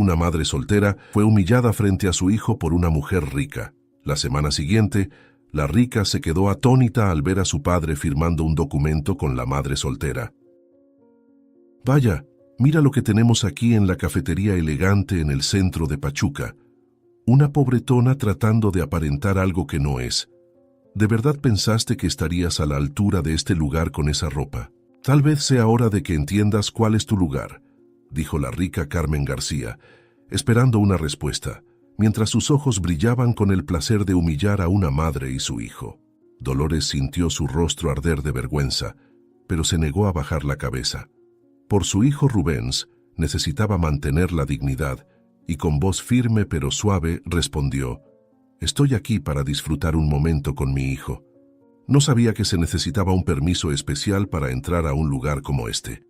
una madre soltera, fue humillada frente a su hijo por una mujer rica. La semana siguiente, la rica se quedó atónita al ver a su padre firmando un documento con la madre soltera. «Vaya, mira lo que tenemos aquí en la cafetería elegante en el centro de Pachuca. Una pobretona tratando de aparentar algo que no es. ¿De verdad pensaste que estarías a la altura de este lugar con esa ropa? Tal vez sea hora de que entiendas cuál es tu lugar», dijo la rica Carmen García, esperando una respuesta, mientras sus ojos brillaban con el placer de humillar a una madre y su hijo. Dolores sintió su rostro arder de vergüenza, pero se negó a bajar la cabeza. Por su hijo Rubens, necesitaba mantener la dignidad, y con voz firme pero suave respondió: «Estoy aquí para disfrutar un momento con mi hijo». No sabía que se necesitaba un permiso especial para entrar a un lugar como este.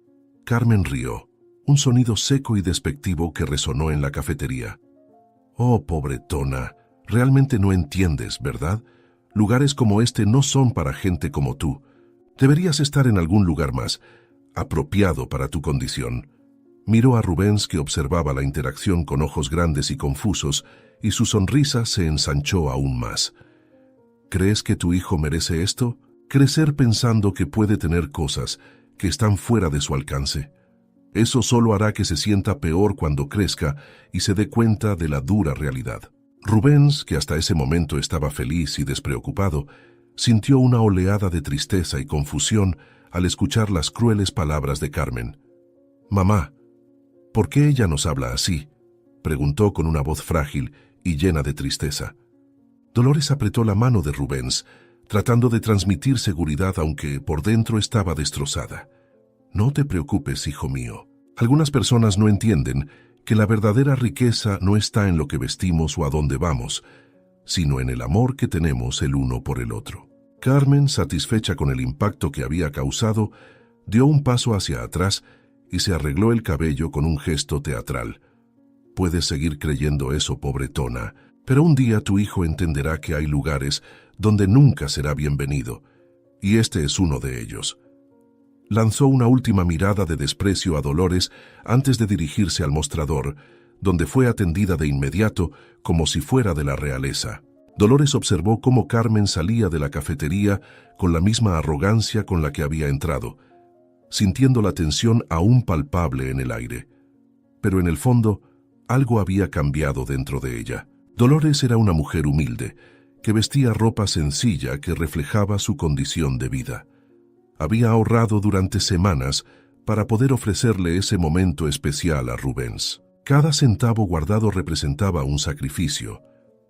Carmen rió, un sonido seco y despectivo que resonó en la cafetería. «Oh, pobretona, realmente no entiendes, ¿verdad? Lugares como este no son para gente como tú. Deberías estar en algún lugar más apropiado para tu condición». Miró a Rubens, que observaba la interacción con ojos grandes y confusos, y su sonrisa se ensanchó aún más. «¿Crees que tu hijo merece esto? Crecer pensando que puede tener cosas que están fuera de su alcance. Eso solo hará que se sienta peor cuando crezca y se dé cuenta de la dura realidad». Rubens, que hasta ese momento estaba feliz y despreocupado, sintió una oleada de tristeza y confusión al escuchar las crueles palabras de Carmen. «Mamá, ¿por qué ella nos habla así?», preguntó con una voz frágil y llena de tristeza. Dolores apretó la mano de Rubens, tratando de transmitir seguridad aunque por dentro estaba destrozada. «No te preocupes, hijo mío. Algunas personas no entienden que la verdadera riqueza no está en lo que vestimos o a dónde vamos, sino en el amor que tenemos el uno por el otro». Carmen, satisfecha con el impacto que había causado, dio un paso hacia atrás y se arregló el cabello con un gesto teatral. «Puedes seguir creyendo eso, pobretona, pero un día tu hijo entenderá que hay lugares donde nunca será bienvenido, y este es uno de ellos». Lanzó una última mirada de desprecio a Dolores antes de dirigirse al mostrador, donde fue atendida de inmediato como si fuera de la realeza. Dolores observó cómo Carmen salía de la cafetería con la misma arrogancia con la que había entrado, sintiendo la tensión aún palpable en el aire. Pero en el fondo, algo había cambiado dentro de ella. Dolores era una mujer humilde, que vestía ropa sencilla que reflejaba su condición de vida. Había ahorrado durante semanas para poder ofrecerle ese momento especial a Rubens. Cada centavo guardado representaba un sacrificio,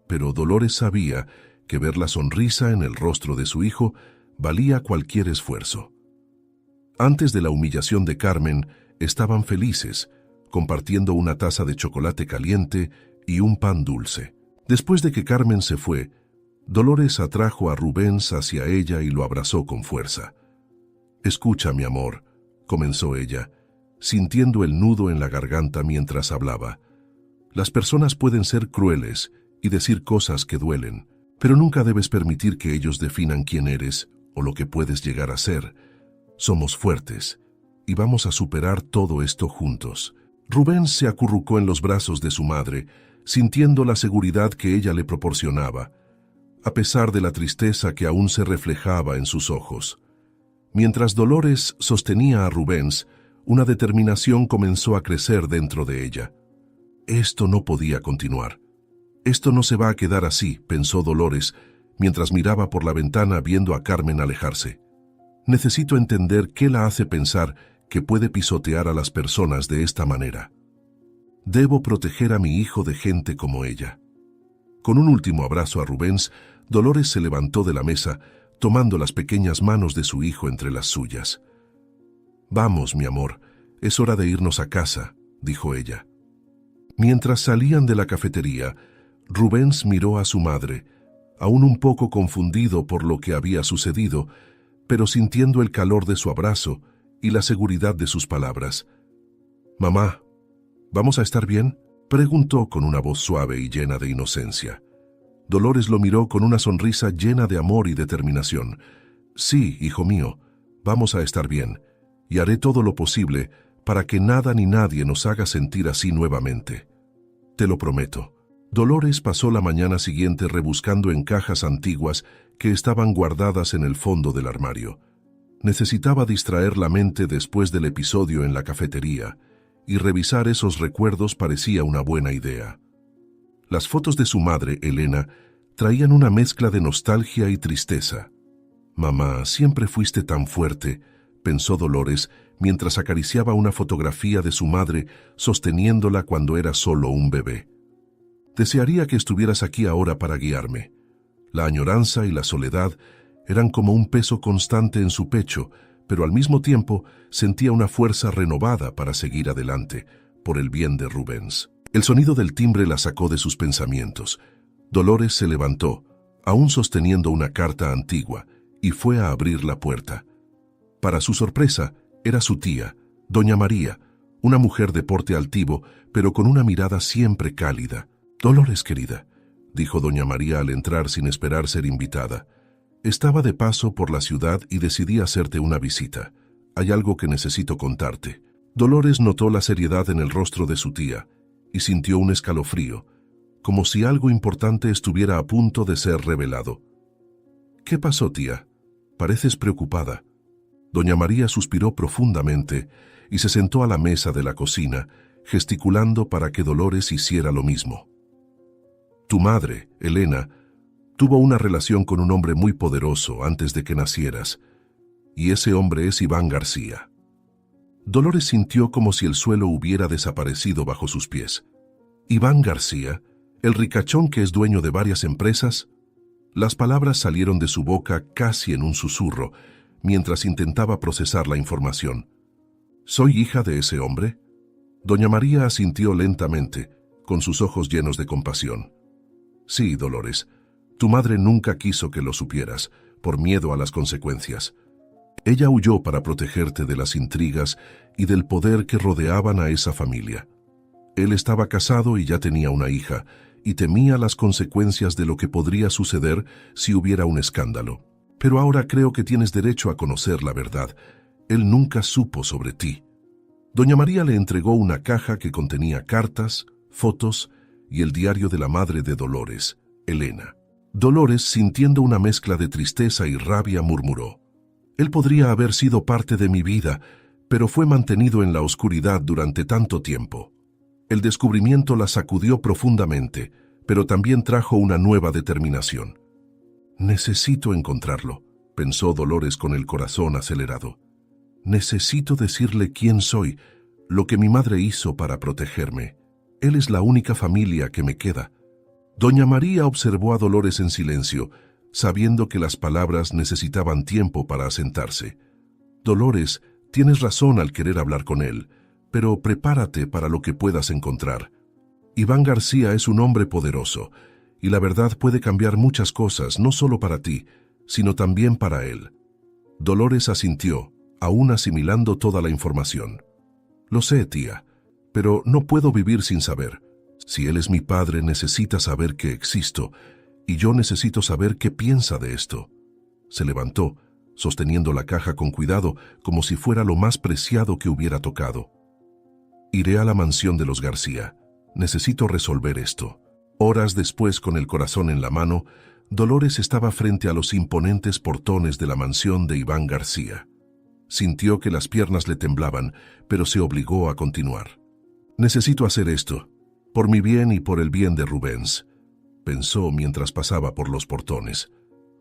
pero Dolores sabía que ver la sonrisa en el rostro de su hijo valía cualquier esfuerzo. Antes de la humillación de Carmen, estaban felices, compartiendo una taza de chocolate caliente y un pan dulce. Después de que Carmen se fue, Dolores atrajo a Rubens hacia ella y lo abrazó con fuerza. «Escucha, mi amor», comenzó ella, sintiendo el nudo en la garganta mientras hablaba. «Las personas pueden ser crueles y decir cosas que duelen, pero nunca debes permitir que ellos definan quién eres o lo que puedes llegar a ser. Somos fuertes y vamos a superar todo esto juntos». Rubens se acurrucó en los brazos de su madre, sintiendo la seguridad que ella le proporcionaba, a pesar de la tristeza que aún se reflejaba en sus ojos. Mientras Dolores sostenía a Rubens, una determinación comenzó a crecer dentro de ella. Esto no podía continuar. «Esto no se va a quedar así», pensó Dolores, mientras miraba por la ventana viendo a Carmen alejarse. «Necesito entender qué la hace pensar que puede pisotear a las personas de esta manera. Debo proteger a mi hijo de gente como ella». Con un último abrazo a Rubens, Dolores se levantó de la mesa, tomando las pequeñas manos de su hijo entre las suyas. «Vamos, mi amor, es hora de irnos a casa», dijo ella. Mientras salían de la cafetería, Rubens miró a su madre, aún un poco confundido por lo que había sucedido, pero sintiendo el calor de su abrazo y la seguridad de sus palabras. «Mamá, ¿vamos a estar bien?», preguntó con una voz suave y llena de inocencia. Dolores lo miró con una sonrisa llena de amor y determinación. «Sí, hijo mío, vamos a estar bien, y haré todo lo posible para que nada ni nadie nos haga sentir así nuevamente». Te lo prometo. Dolores pasó la mañana siguiente rebuscando en cajas antiguas que estaban guardadas en el fondo del armario. Necesitaba distraer la mente después del episodio en la cafetería, y revisar esos recuerdos parecía una buena idea. Las fotos de su madre, Elena, traían una mezcla de nostalgia y tristeza. «Mamá, siempre fuiste tan fuerte», pensó Dolores mientras acariciaba una fotografía de su madre sosteniéndola cuando era solo un bebé. «Desearía que estuvieras aquí ahora para guiarme». La añoranza y la soledad eran como un peso constante en su pecho, pero al mismo tiempo sentía una fuerza renovada para seguir adelante, por el bien de Rubens. El sonido del timbre la sacó de sus pensamientos. Dolores se levantó, aún sosteniendo una carta antigua, y fue a abrir la puerta. Para su sorpresa, era su tía, doña María, una mujer de porte altivo, pero con una mirada siempre cálida. «Dolores, querida», dijo doña María al entrar sin esperar ser invitada. «Estaba de paso por la ciudad y decidí hacerte una visita. Hay algo que necesito contarte». Dolores notó la seriedad en el rostro de su tía y sintió un escalofrío, como si algo importante estuviera a punto de ser revelado. «¿Qué pasó, tía? Pareces preocupada». Doña María suspiró profundamente y se sentó a la mesa de la cocina, gesticulando para que Dolores hiciera lo mismo. «Tu madre, Elena, tuvo una relación con un hombre muy poderoso antes de que nacieras, y ese hombre es Iván García». Dolores sintió como si el suelo hubiera desaparecido bajo sus pies. «¿Iván García? ¿El ricachón que es dueño de varias empresas?» Las palabras salieron de su boca casi en un susurro, mientras intentaba procesar la información. «¿Soy hija de ese hombre?» Doña María asintió lentamente, con sus ojos llenos de compasión. «Sí, Dolores, tu madre nunca quiso que lo supieras, por miedo a las consecuencias. Ella huyó para protegerte de las intrigas y del poder que rodeaban a esa familia. Él estaba casado y ya tenía una hija, y temía las consecuencias de lo que podría suceder si hubiera un escándalo. Pero ahora creo que tienes derecho a conocer la verdad. Él nunca supo sobre ti». Doña María le entregó una caja que contenía cartas, fotos y el diario de la madre de Dolores, Elena. Dolores, sintiendo una mezcla de tristeza y rabia, murmuró: «Él podría haber sido parte de mi vida, pero fue mantenido en la oscuridad durante tanto tiempo». El descubrimiento la sacudió profundamente, pero también trajo una nueva determinación. «Necesito encontrarlo», pensó Dolores con el corazón acelerado. «Necesito decirle quién soy, lo que mi madre hizo para protegerme. Él es la única familia que me queda». Doña María observó a Dolores en silencio, sabiendo que las palabras necesitaban tiempo para asentarse. «Dolores, tienes razón al querer hablar con él, pero prepárate para lo que puedas encontrar. Iván García es un hombre poderoso, y la verdad puede cambiar muchas cosas, no solo para ti, sino también para él». Dolores asintió, aún asimilando toda la información. «Lo sé, tía, pero no puedo vivir sin saber. Si él es mi padre, necesita saber que existo, y yo necesito saber qué piensa de esto». Se levantó, sosteniendo la caja con cuidado, como si fuera lo más preciado que hubiera tocado. «Iré a la mansión de los García. Necesito resolver esto». Horas después, con el corazón en la mano, Dolores estaba frente a los imponentes portones de la mansión de Iván García. Sintió que las piernas le temblaban, pero se obligó a continuar. «Necesito hacer esto, por mi bien y por el bien de Rubens», pensó mientras pasaba por los portones.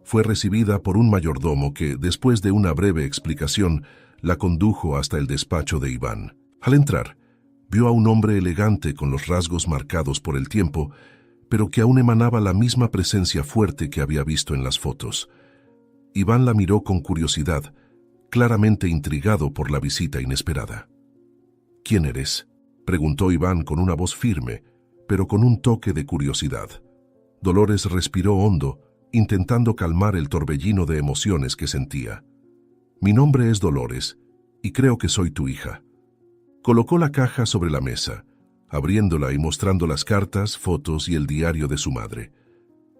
Fue recibida por un mayordomo que, después de una breve explicación, la condujo hasta el despacho de Iván. Al entrar, vio a un hombre elegante con los rasgos marcados por el tiempo, pero que aún emanaba la misma presencia fuerte que había visto en las fotos. Iván la miró con curiosidad, claramente intrigado por la visita inesperada. «¿Quién eres?», preguntó Iván con una voz firme, pero con un toque de curiosidad. Dolores respiró hondo, intentando calmar el torbellino de emociones que sentía. «Mi nombre es Dolores, y creo que soy tu hija». Colocó la caja sobre la mesa, abriéndola y mostrando las cartas, fotos y el diario de su madre.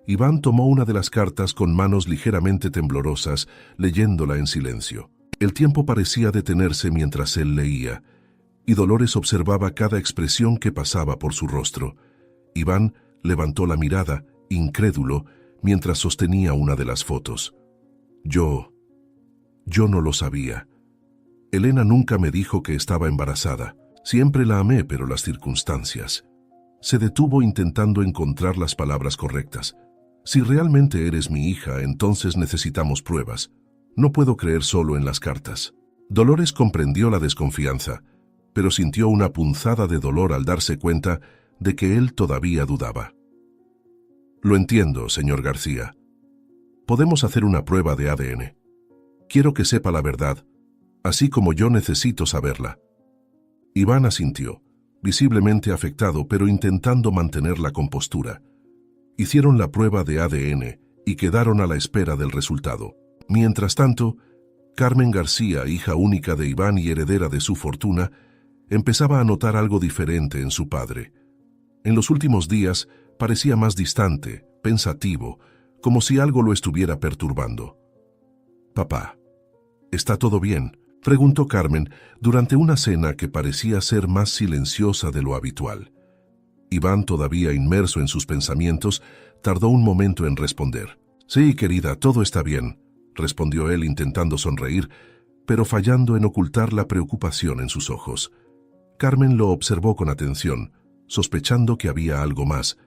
Iván tomó una de las cartas con manos ligeramente temblorosas, leyéndola en silencio. El tiempo parecía detenerse mientras él leía, y Dolores observaba cada expresión que pasaba por su rostro. Iván levantó la mirada, incrédulo, mientras sostenía una de las fotos. Yo no lo sabía. Elena nunca me dijo que estaba embarazada. Siempre la amé, pero las circunstancias. Se detuvo intentando encontrar las palabras correctas. Si realmente eres mi hija, entonces necesitamos pruebas. No puedo creer solo en las cartas. Dolores comprendió la desconfianza, pero sintió una punzada de dolor al darse cuenta de que él todavía dudaba. Lo entiendo, señor García. Podemos hacer una prueba de ADN. Quiero que sepa la verdad, así como yo necesito saberla. Iván asintió, visiblemente afectado, pero intentando mantener la compostura. Hicieron la prueba de ADN y quedaron a la espera del resultado. Mientras tanto, Carmen García, hija única de Iván y heredera de su fortuna, empezaba a notar algo diferente en su padre. En los últimos días parecía más distante, pensativo, como si algo lo estuviera perturbando. «Papá, ¿está todo bien?», preguntó Carmen durante una cena que parecía ser más silenciosa de lo habitual. Iván, todavía inmerso en sus pensamientos, tardó un momento en responder. «Sí, querida, todo está bien», respondió él intentando sonreír, pero fallando en ocultar la preocupación en sus ojos. Carmen lo observó con atención, sospechando que había algo más,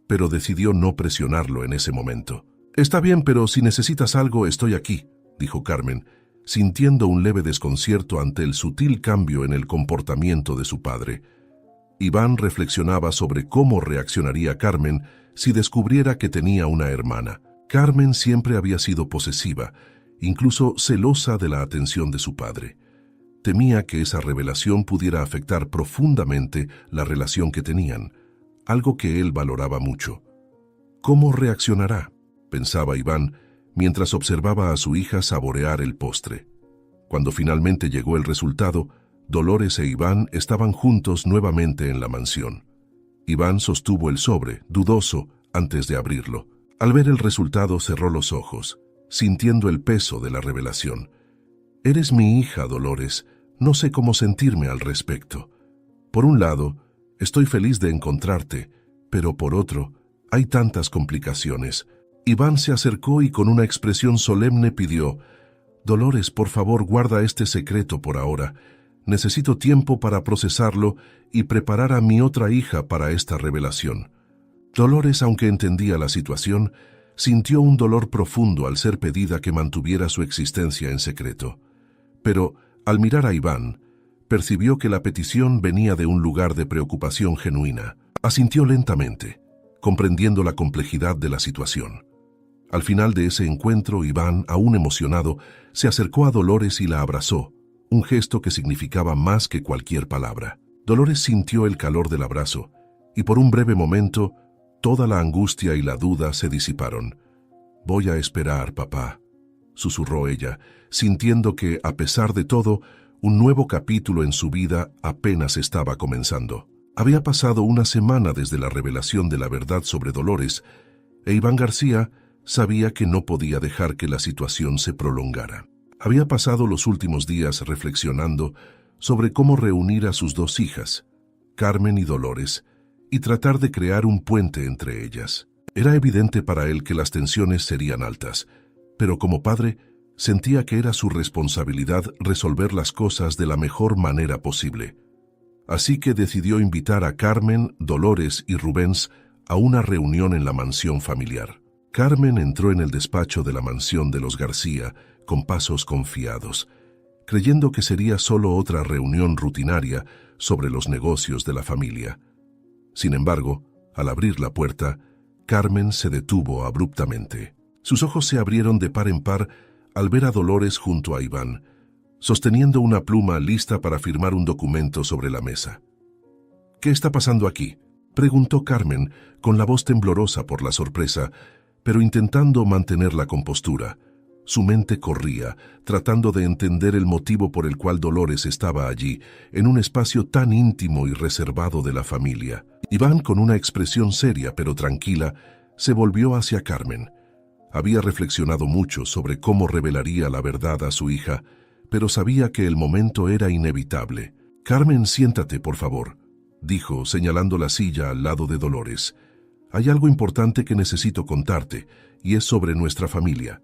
pero decidió no presionarlo en ese momento. «Está bien, pero si necesitas algo, estoy aquí», dijo Carmen, sintiendo un leve desconcierto ante el sutil cambio en el comportamiento de su padre. Iván reflexionaba sobre cómo reaccionaría Carmen si descubriera que tenía una hermana. Carmen siempre había sido posesiva, incluso celosa de la atención de su padre. Temía que esa revelación pudiera afectar profundamente la relación que tenían, algo que él valoraba mucho. «¿Cómo reaccionará?», pensaba Iván, mientras observaba a su hija saborear el postre. Cuando finalmente llegó el resultado, Dolores e Iván estaban juntos nuevamente en la mansión. Iván sostuvo el sobre, dudoso, antes de abrirlo. Al ver el resultado cerró los ojos, sintiendo el peso de la revelación. «Eres mi hija, Dolores. No sé cómo sentirme al respecto. Por un lado, estoy feliz de encontrarte, pero por otro, hay tantas complicaciones». Iván se acercó y con una expresión solemne pidió: «Dolores, por favor, guarda este secreto por ahora. Necesito tiempo para procesarlo y preparar a mi otra hija para esta revelación». Dolores, aunque entendía la situación, sintió un dolor profundo al ser pedida que mantuviera su existencia en secreto. Pero, al mirar a Iván, percibió que la petición venía de un lugar de preocupación genuina. Asintió lentamente, comprendiendo la complejidad de la situación. Al final de ese encuentro, Iván, aún emocionado, se acercó a Dolores y la abrazó, un gesto que significaba más que cualquier palabra. Dolores sintió el calor del abrazo, y por un breve momento, toda la angustia y la duda se disiparon. «Voy a esperar, papá», susurró ella, sintiendo que, a pesar de todo, un nuevo capítulo en su vida apenas estaba comenzando. Había pasado una semana desde la revelación de la verdad sobre Dolores, e Iván García sabía que no podía dejar que la situación se prolongara. Había pasado los últimos días reflexionando sobre cómo reunir a sus dos hijas, Carmen y Dolores, y tratar de crear un puente entre ellas. Era evidente para él que las tensiones serían altas, pero como padre sentía que era su responsabilidad resolver las cosas de la mejor manera posible. Así que decidió invitar a Carmen, Dolores y Rubens a una reunión en la mansión familiar. Carmen entró en el despacho de la mansión de los García con pasos confiados, creyendo que sería solo otra reunión rutinaria sobre los negocios de la familia. Sin embargo, al abrir la puerta, Carmen se detuvo abruptamente. Sus ojos se abrieron de par en par al ver a Dolores junto a Iván, sosteniendo una pluma lista para firmar un documento sobre la mesa. «¿Qué está pasando aquí?», preguntó Carmen, con la voz temblorosa por la sorpresa, pero intentando mantener la compostura. Su mente corría, tratando de entender el motivo por el cual Dolores estaba allí, en un espacio tan íntimo y reservado de la familia. Iván, con una expresión seria pero tranquila, se volvió hacia Carmen. Había reflexionado mucho sobre cómo revelaría la verdad a su hija, pero sabía que el momento era inevitable. «Carmen, siéntate, por favor», dijo, señalando la silla al lado de Dolores. Hay algo importante que necesito contarte, y es sobre nuestra familia.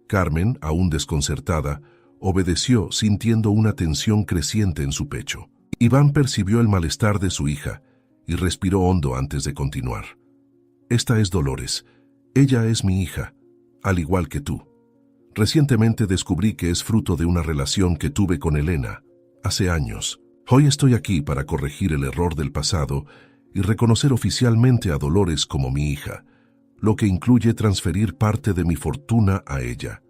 Carmen, aún desconcertada, obedeció sintiendo una tensión creciente en su pecho. Iván percibió el malestar de su hija y respiró hondo antes de continuar. Esta es Dolores. Ella es mi hija, al igual que tú. Recientemente descubrí que es fruto de una relación que tuve con Elena, hace años. Hoy estoy aquí para corregir el error del pasado y reconocer oficialmente a Dolores como mi hija, lo que incluye transferir parte de mi fortuna a ella.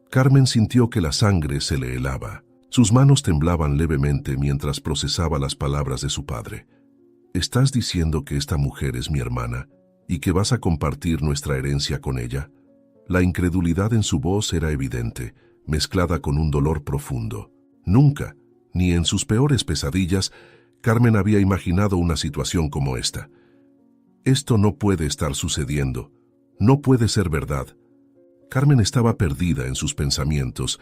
Carmen sintió que la sangre se le helaba. Sus manos temblaban levemente mientras procesaba las palabras de su padre. ¿Estás diciendo que esta mujer es mi hermana y que vas a compartir nuestra herencia con ella? La incredulidad en su voz era evidente, mezclada con un dolor profundo. Nunca, ni en sus peores pesadillas, Carmen había imaginado una situación como esta. Esto no puede estar sucediendo. No puede ser verdad. Carmen estaba perdida en sus pensamientos,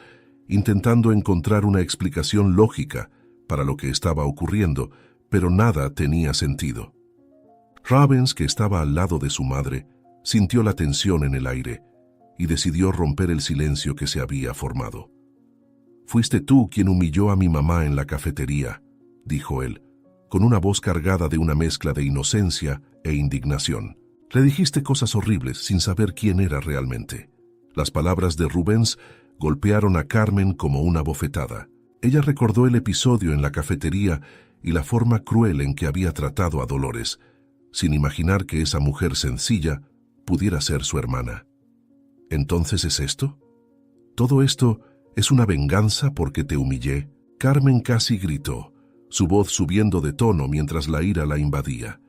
intentando encontrar una explicación lógica para lo que estaba ocurriendo, pero nada tenía sentido. Rubens, que estaba al lado de su madre, sintió la tensión en el aire y decidió romper el silencio que se había formado. «Fuiste tú quien humilló a mi mamá en la cafetería», dijo él, con una voz cargada de una mezcla de inocencia e indignación. «Le dijiste cosas horribles sin saber quién era realmente». Las palabras de Rubens golpearon a Carmen como una bofetada. Ella recordó el episodio en la cafetería y la forma cruel en que había tratado a Dolores, sin imaginar que esa mujer sencilla pudiera ser su hermana. ¿Entonces es esto? ¿Todo esto es una venganza porque te humillé? Carmen casi gritó, su voz subiendo de tono mientras la ira la invadía.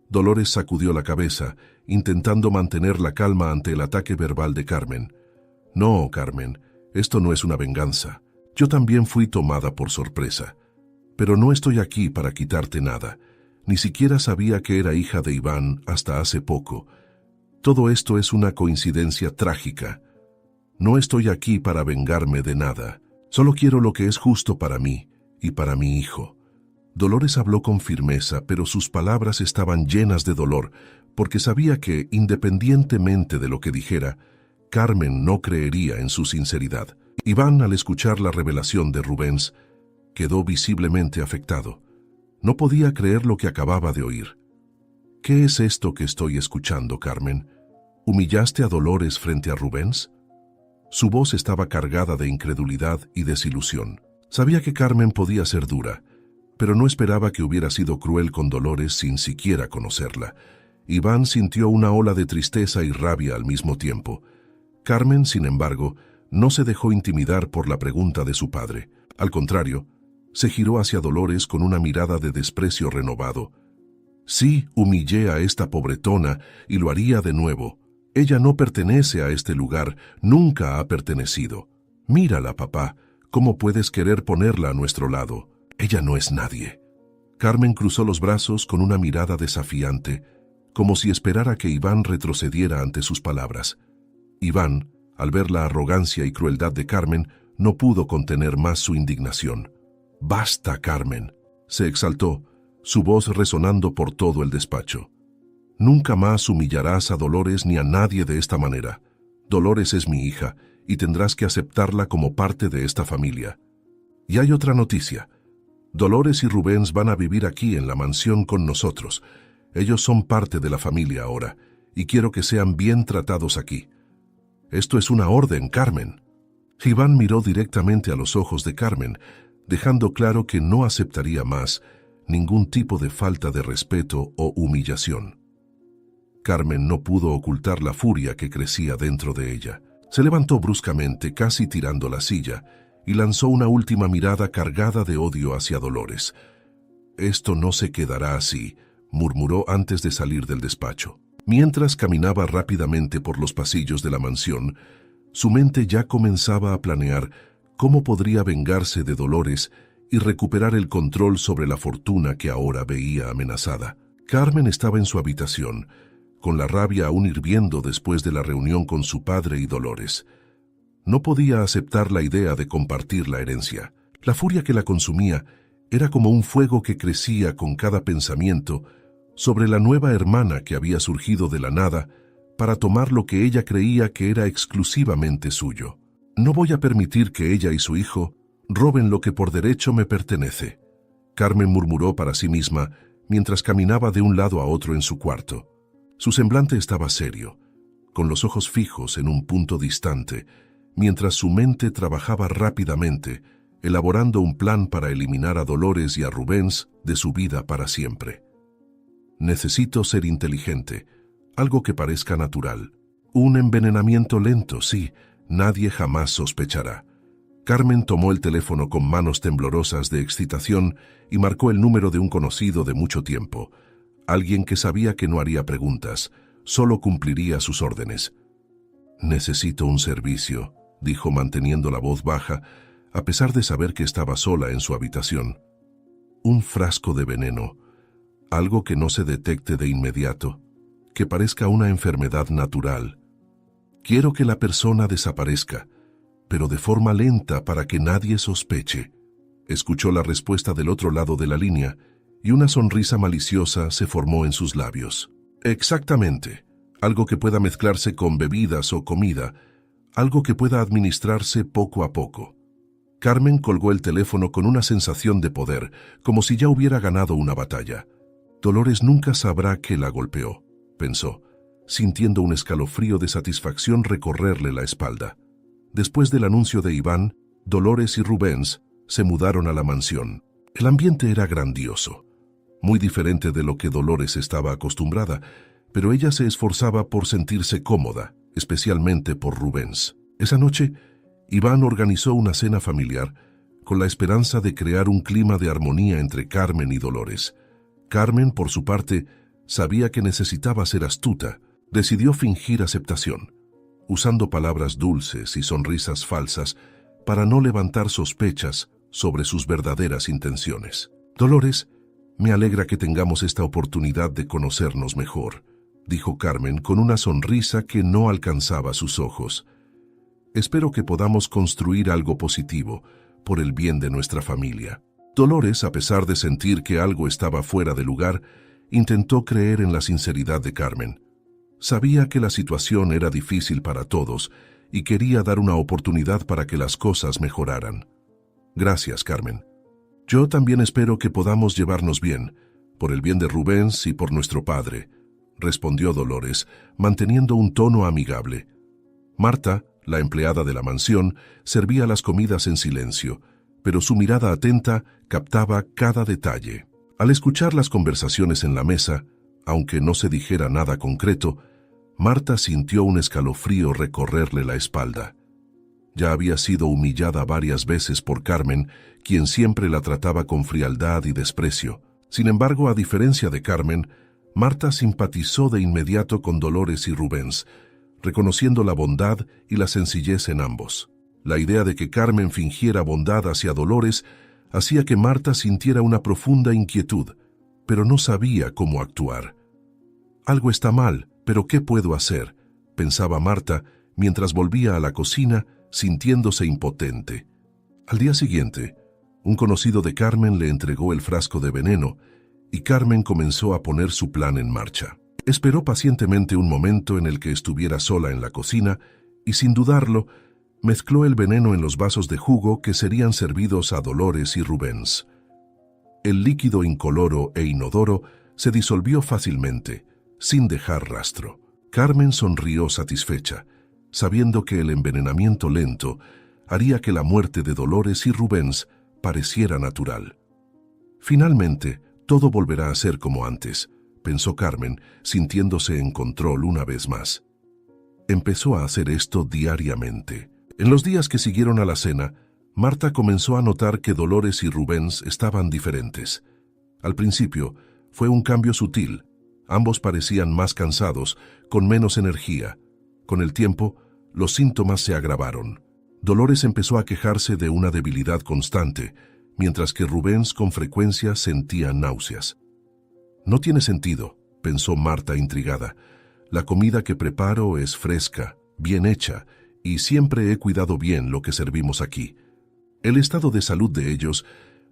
Dolores sacudió la cabeza, intentando mantener la calma ante el ataque verbal de Carmen. No, Carmen, esto no es una venganza. Yo también fui tomada por sorpresa. Pero no estoy aquí para quitarte nada. Ni siquiera sabía que era hija de Iván hasta hace poco. Todo esto es una coincidencia trágica. No estoy aquí para vengarme de nada. Solo quiero lo que es justo para mí y para mi hijo. Dolores habló con firmeza, pero sus palabras estaban llenas de dolor, porque sabía que, independientemente de lo que dijera, Carmen no creería en su sinceridad. Iván, al escuchar la revelación de Rubens, quedó visiblemente afectado. No podía creer lo que acababa de oír. ¿Qué es esto que estoy escuchando, Carmen? ¿Humillaste a Dolores frente a Rubens? Su voz estaba cargada de incredulidad y desilusión. Sabía que Carmen podía ser dura, pero no esperaba que hubiera sido cruel con Dolores sin siquiera conocerla. Iván sintió una ola de tristeza y rabia al mismo tiempo. Carmen, sin embargo, no se dejó intimidar por la pregunta de su padre. Al contrario, se giró hacia Dolores con una mirada de desprecio renovado. Sí, humillé a esta pobretona y lo haría de nuevo. Ella no pertenece a este lugar, nunca ha pertenecido. Mírala, papá, ¿cómo puedes querer ponerla a nuestro lado? Ella no es nadie. Carmen cruzó los brazos con una mirada desafiante, como si esperara que Iván retrocediera ante sus palabras. Iván, al ver la arrogancia y crueldad de Carmen, no pudo contener más su indignación. «Basta, Carmen», se exaltó, su voz resonando por todo el despacho. «Nunca más humillarás a Dolores ni a nadie de esta manera. Dolores es mi hija y tendrás que aceptarla como parte de esta familia. Y hay otra noticia. Dolores y Rubens van a vivir aquí en la mansión con nosotros. Ellos son parte de la familia ahora y quiero que sean bien tratados aquí. Esto es una orden, Carmen». Iván miró directamente a los ojos de Carmen, dejando claro que no aceptaría más ningún tipo de falta de respeto o humillación. Carmen no pudo ocultar la furia que crecía dentro de ella. Se levantó bruscamente, casi tirando la silla, y lanzó una última mirada cargada de odio hacia Dolores. «Esto no se quedará así», murmuró antes de salir del despacho. Mientras caminaba rápidamente por los pasillos de la mansión, su mente ya comenzaba a planear cómo podría vengarse de Dolores y recuperar el control sobre la fortuna que ahora veía amenazada. Carmen estaba en su habitación, con la rabia aún hirviendo después de la reunión con su padre y Dolores. No podía aceptar la idea de compartir la herencia. La furia que la consumía Era como un fuego que crecía con cada pensamiento sobre la nueva hermana que había surgido de la nada para tomar lo que ella creía que era exclusivamente suyo. No voy a permitir que ella y su hijo roben lo que por derecho me pertenece, Carmen murmuró para sí misma mientras caminaba de un lado a otro en su cuarto. Su semblante estaba serio, con los ojos fijos en un punto distante, mientras su mente trabajaba rápidamente, elaborando un plan para eliminar a Dolores y a Rubens de su vida para siempre. Necesito ser inteligente, algo que parezca natural. Un envenenamiento lento, sí, nadie jamás sospechará. Carmen tomó el teléfono con manos temblorosas de excitación y marcó el número de un conocido de mucho tiempo, alguien que sabía que no haría preguntas, solo cumpliría sus órdenes. «Necesito un servicio», dijo manteniendo la voz baja, a pesar de saber que estaba sola en su habitación. «Un frasco de veneno, algo que no se detecte de inmediato, que parezca una enfermedad natural. Quiero que la persona desaparezca, pero de forma lenta para que nadie sospeche». Escuchó la respuesta del otro lado de la línea y una sonrisa maliciosa se formó en sus labios. «Exactamente. Algo que pueda mezclarse con bebidas o comida, algo que pueda administrarse poco a poco». Carmen colgó el teléfono con una sensación de poder, como si ya hubiera ganado una batalla. Dolores nunca sabrá que la golpeó, pensó, sintiendo un escalofrío de satisfacción recorrerle la espalda. Después del anuncio de Iván, Dolores y Rubens se mudaron a la mansión. El ambiente era grandioso, muy diferente de lo que Dolores estaba acostumbrada, pero ella se esforzaba por sentirse cómoda, especialmente por Rubens. Esa noche, Iván organizó una cena familiar con la esperanza de crear un clima de armonía entre Carmen y Dolores. Carmen, por su parte, sabía que necesitaba ser astuta. Decidió fingir aceptación, usando palabras dulces y sonrisas falsas para no levantar sospechas sobre sus verdaderas intenciones. «Dolores, me alegra que tengamos esta oportunidad de conocernos mejor», dijo Carmen con una sonrisa que no alcanzaba sus ojos. «Espero que podamos construir algo positivo por el bien de nuestra familia». Dolores, a pesar de sentir que algo estaba fuera de lugar, intentó creer en la sinceridad de Carmen. Sabía que la situación era difícil para todos y quería dar una oportunidad para que las cosas mejoraran. «Gracias, Carmen. Yo también espero que podamos llevarnos bien, por el bien de Rubens y por nuestro padre», respondió Dolores, manteniendo un tono amigable. Marta, la empleada de la mansión, servía las comidas en silencio, pero su mirada atenta captaba cada detalle. Al escuchar las conversaciones en la mesa, aunque no se dijera nada concreto, Marta sintió un escalofrío recorrerle la espalda. Ya había sido humillada varias veces por Carmen, quien siempre la trataba con frialdad y desprecio. Sin embargo, a diferencia de Carmen, Marta simpatizó de inmediato con Dolores y Rubens, reconociendo la bondad y la sencillez en ambos. La idea de que Carmen fingiera bondad hacia Dolores hacía que Marta sintiera una profunda inquietud, pero no sabía cómo actuar. «Algo está mal, pero ¿qué puedo hacer?», pensaba Marta mientras volvía a la cocina sintiéndose impotente. Al día siguiente, un conocido de Carmen le entregó el frasco de veneno y Carmen comenzó a poner su plan en marcha. Esperó pacientemente un momento en el que estuviera sola en la cocina y, sin dudarlo, mezcló el veneno en los vasos de jugo que serían servidos a Dolores y Rubens. El líquido incoloro e inodoro se disolvió fácilmente, sin dejar rastro. Carmen sonrió satisfecha, sabiendo que el envenenamiento lento haría que la muerte de Dolores y Rubens pareciera natural. «Finalmente, todo volverá a ser como antes», pensó Carmen, sintiéndose en control una vez más. Empezó a hacer esto diariamente. En los días que siguieron a la cena, Marta comenzó a notar que Dolores y Rubens estaban diferentes. Al principio, fue un cambio sutil. Ambos parecían más cansados, con menos energía. Con el tiempo, los síntomas se agravaron. Dolores empezó a quejarse de una debilidad constante, mientras que Rubens con frecuencia sentía náuseas. «No tiene sentido», pensó Marta intrigada. «La comida que preparo es fresca, bien hecha, y siempre he cuidado bien lo que servimos aquí. El estado de salud de ellos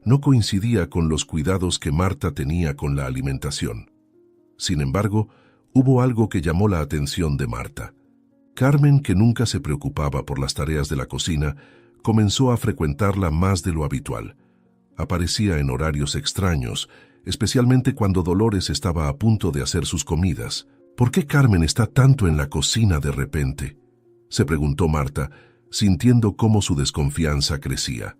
no coincidía con los cuidados que Marta tenía con la alimentación. Sin embargo, hubo algo que llamó la atención de Marta. Carmen, que nunca se preocupaba por las tareas de la cocina, comenzó a frecuentarla más de lo habitual. Aparecía en horarios extraños, especialmente cuando Dolores estaba a punto de hacer sus comidas. ¿Por qué Carmen está tanto en la cocina de repente?, se preguntó Marta, sintiendo cómo su desconfianza crecía.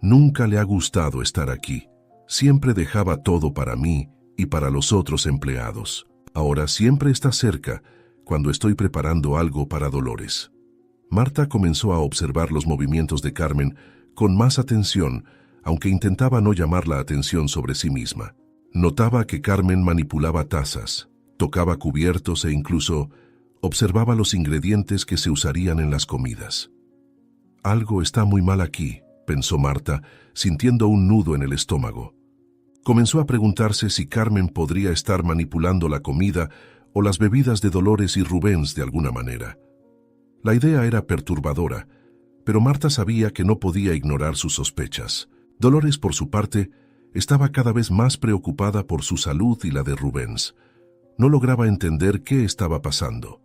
Nunca le ha gustado estar aquí. Siempre dejaba todo para mí y para los otros empleados. Ahora siempre está cerca cuando estoy preparando algo para Dolores. Marta comenzó a observar los movimientos de Carmen con más atención, aunque intentaba no llamar la atención sobre sí misma. Notaba que Carmen manipulaba tazas, tocaba cubiertos e incluso observaba los ingredientes que se usarían en las comidas. Algo está muy mal aquí, pensó Marta, sintiendo un nudo en el estómago. Comenzó a preguntarse si Carmen podría estar manipulando la comida o las bebidas de Dolores y Rubens de alguna manera. La idea era perturbadora, pero Marta sabía que no podía ignorar sus sospechas. Dolores, por su parte, estaba cada vez más preocupada por su salud y la de Rubens. No lograba entender qué estaba pasando.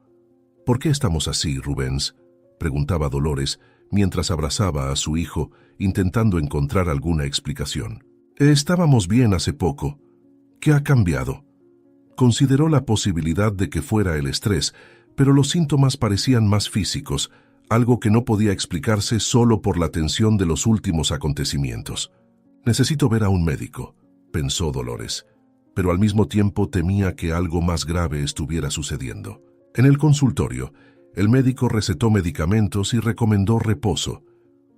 ¿Por qué estamos así, Rubens?, preguntaba Dolores, mientras abrazaba a su hijo, intentando encontrar alguna explicación. Estábamos bien hace poco. ¿Qué ha cambiado? Consideró la posibilidad de que fuera el estrés, pero los síntomas parecían más físicos, algo que no podía explicarse solo por la tensión de los últimos acontecimientos. Necesito ver a un médico, pensó Dolores, pero al mismo tiempo temía que algo más grave estuviera sucediendo. En el consultorio, el médico recetó medicamentos y recomendó reposo,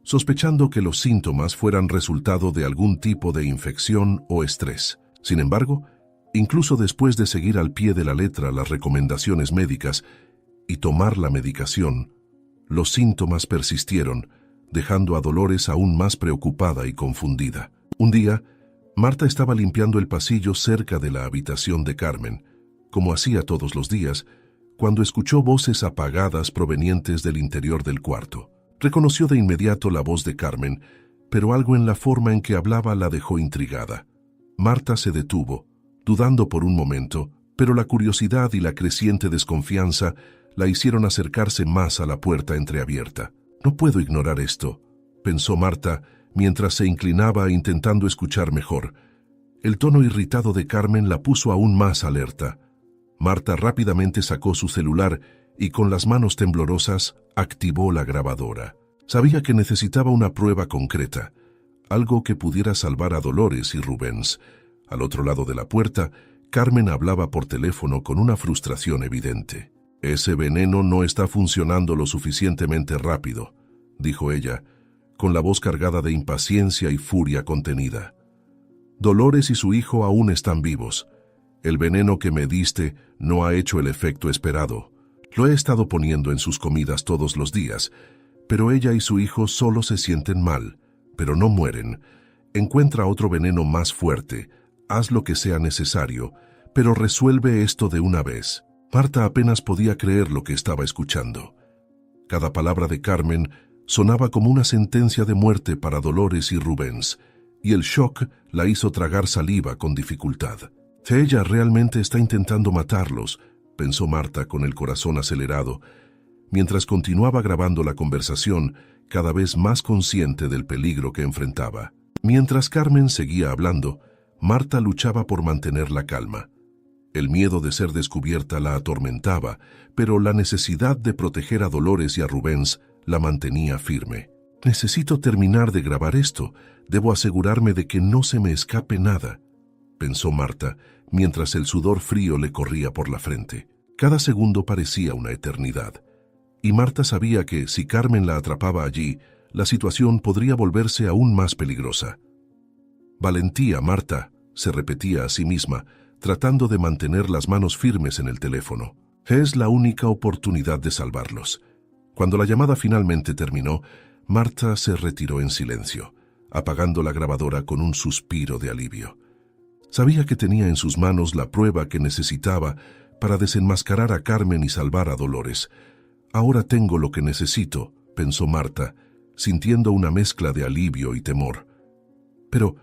sospechando que los síntomas fueran resultado de algún tipo de infección o estrés. Sin embargo, incluso después de seguir al pie de la letra las recomendaciones médicas y tomar la medicación, los síntomas persistieron, dejando a Dolores aún más preocupada y confundida. Un día, Marta estaba limpiando el pasillo cerca de la habitación de Carmen, como hacía todos los días, cuando escuchó voces apagadas provenientes del interior del cuarto. Reconoció de inmediato la voz de Carmen, pero algo en la forma en que hablaba la dejó intrigada. Marta se detuvo, dudando por un momento, pero la curiosidad y la creciente desconfianza la hicieron acercarse más a la puerta entreabierta. No puedo ignorar esto, pensó Marta, mientras se inclinaba intentando escuchar mejor. El tono irritado de Carmen la puso aún más alerta. Marta rápidamente sacó su celular y con las manos temblorosas activó la grabadora. Sabía que necesitaba una prueba concreta, algo que pudiera salvar a Dolores y Rubens. Al otro lado de la puerta, Carmen hablaba por teléfono con una frustración evidente. «Ese veneno no está funcionando lo suficientemente rápido», dijo ella, con la voz cargada de impaciencia y furia contenida. «Dolores y su hijo aún están vivos. El veneno que me diste no ha hecho el efecto esperado. Lo he estado poniendo en sus comidas todos los días, pero ella y su hijo solo se sienten mal, pero no mueren. Encuentra otro veneno más fuerte, haz lo que sea necesario, pero resuelve esto de una vez». Marta apenas podía creer lo que estaba escuchando. Cada palabra de Carmen sonaba como una sentencia de muerte para Dolores y Rubens, y el shock la hizo tragar saliva con dificultad. «Ella realmente está intentando matarlos», pensó Marta con el corazón acelerado, mientras continuaba grabando la conversación, cada vez más consciente del peligro que enfrentaba. Mientras Carmen seguía hablando, Marta luchaba por mantener la calma. El miedo de ser descubierta la atormentaba, pero la necesidad de proteger a Dolores y a Rubens la mantenía firme. «Necesito terminar de grabar esto. Debo asegurarme de que no se me escape nada», pensó Marta, mientras el sudor frío le corría por la frente. Cada segundo parecía una eternidad, y Marta sabía que si Carmen la atrapaba allí, la situación podría volverse aún más peligrosa. «Valentía, Marta», se repetía a sí misma, tratando de mantener las manos firmes en el teléfono. Es la única oportunidad de salvarlos. Cuando la llamada finalmente terminó, Marta se retiró en silencio, apagando la grabadora con un suspiro de alivio. Sabía que tenía en sus manos la prueba que necesitaba para desenmascarar a Carmen y salvar a Dolores. «Ahora tengo lo que necesito», pensó Marta, sintiendo una mezcla de alivio y temor. Pero,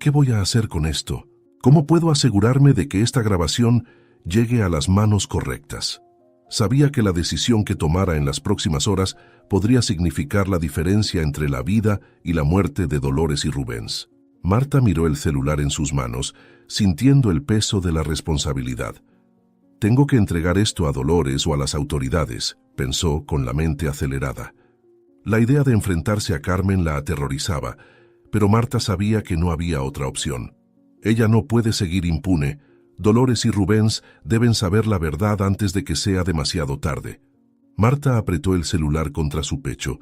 ¿Qué voy a hacer con esto? ¿Cómo puedo asegurarme de que esta grabación llegue a las manos correctas? Sabía que la decisión que tomara en las próximas horas podría significar la diferencia entre la vida y la muerte de Dolores y Rubens. Marta miró el celular en sus manos, sintiendo el peso de la responsabilidad. Tengo que entregar esto a Dolores o a las autoridades, pensó con la mente acelerada. La idea de enfrentarse a Carmen la aterrorizaba, pero Marta sabía que no había otra opción. Ella no puede seguir impune. Dolores y Rubens deben saber la verdad antes de que sea demasiado tarde. Marta apretó el celular contra su pecho,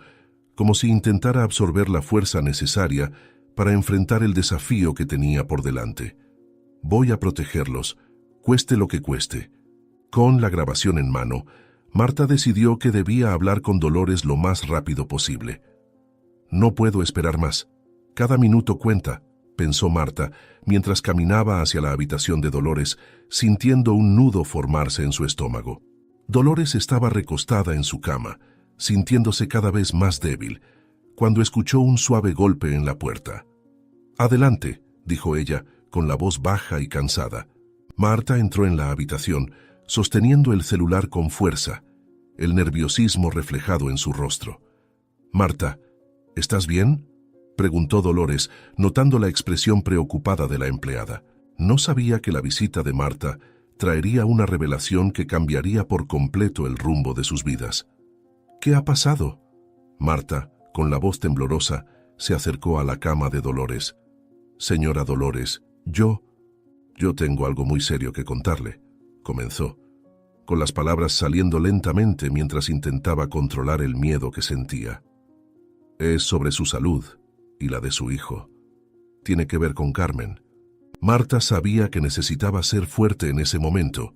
como si intentara absorber la fuerza necesaria para enfrentar el desafío que tenía por delante. Voy a protegerlos, cueste lo que cueste. Con la grabación en mano, Marta decidió que debía hablar con Dolores lo más rápido posible. No puedo esperar más. Cada minuto cuenta, pensó Marta, mientras caminaba hacia la habitación de Dolores, sintiendo un nudo formarse en su estómago. Dolores estaba recostada en su cama, sintiéndose cada vez más débil, cuando escuchó un suave golpe en la puerta. «Adelante», dijo ella, con la voz baja y cansada. Marta entró en la habitación, sosteniendo el celular con fuerza, el nerviosismo reflejado en su rostro. «Marta, ¿estás bien?», preguntó Dolores, notando la expresión preocupada de la empleada. No sabía que la visita de Marta traería una revelación que cambiaría por completo el rumbo de sus vidas. «¿Qué ha pasado?». Marta, con la voz temblorosa, se acercó a la cama de Dolores. «Señora Dolores, yo tengo algo muy serio que contarle», comenzó, con las palabras saliendo lentamente mientras intentaba controlar el miedo que sentía. «Es sobre su salud y la de su hijo. Tiene que ver con Carmen». Marta sabía que necesitaba ser fuerte en ese momento,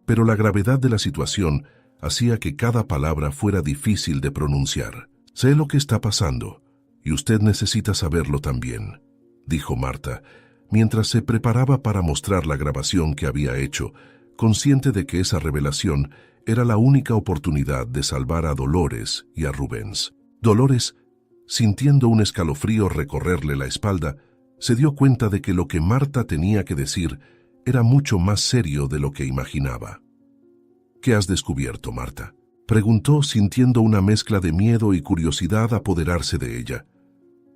pero la gravedad de la situación hacía que cada palabra fuera difícil de pronunciar. «Sé lo que está pasando, y usted necesita saberlo también», dijo Marta, mientras se preparaba para mostrar la grabación que había hecho, consciente de que esa revelación era la única oportunidad de salvar a Dolores y a Rubens. Dolores, sintiendo un escalofrío recorrerle la espalda, se dio cuenta de que lo que Marta tenía que decir era mucho más serio de lo que imaginaba. «¿Qué has descubierto, Marta?», preguntó, sintiendo una mezcla de miedo y curiosidad apoderarse de ella.